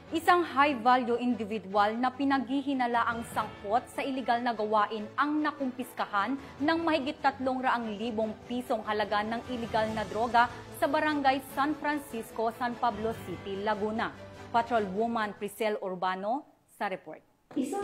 Isang high-value individual na pinaghihinalaang sangkot sa iligal na gawain ang nakumpiskahan ng mahigit 300,000 pisong halaga ng iligal na droga sa barangay San Francisco, San Pablo City, Laguna. Patrolwoman Priscel Urbano sa report. Isang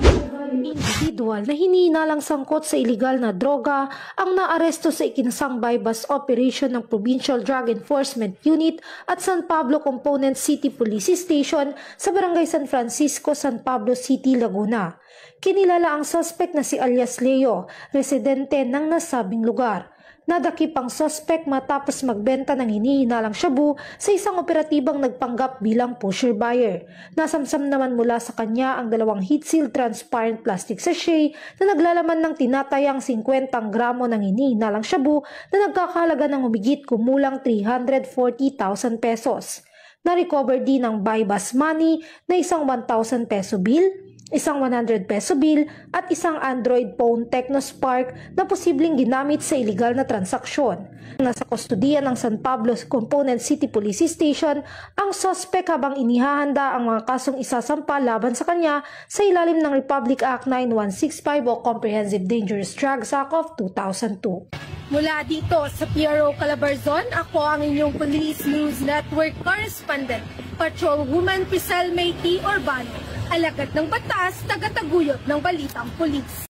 individual na hinihinalang sangkot sa iligal na droga ang naaresto sa ikinasang bypass operation ng Provincial Drug Enforcement Unit at San Pablo Component City Police Station sa Barangay San Francisco, San Pablo City, Laguna. Kinilala ang suspect na si alias Leo, residente ng nasabing lugar. Nadakip ang suspect matapos magbenta ng hinihinalang shabu sa isang operatibang nagpanggap bilang pusher buyer. Nasamsam naman mula sa kanya ang 2 heat-sealed transparent plastic sachet na naglalaman ng tinatayang 50 gramo ng hinihinalang shabu na nagkakahalaga ng humigit kumulang 340,000 pesos. Na-recover din ang buy-bus money na isang 1,000 peso bill, isang 100 peso bill at isang Android phone Tecno Spark na posibleng ginamit sa iligal na transaksyon. Nasa kustodiya ng San Pablo Component City Police Station ang suspect habang inihahanda ang mga kasong isasampa laban sa kanya sa ilalim ng Republic Act 9165 o Comprehensive Dangerous Drugs Act of 2002. Mula dito sa PRO Calabarzon, ako ang inyong Police News Network Correspondent, Patrolwoman Priscel Urbano. Alagad ng batas, tagataguyod ng balitang pulis.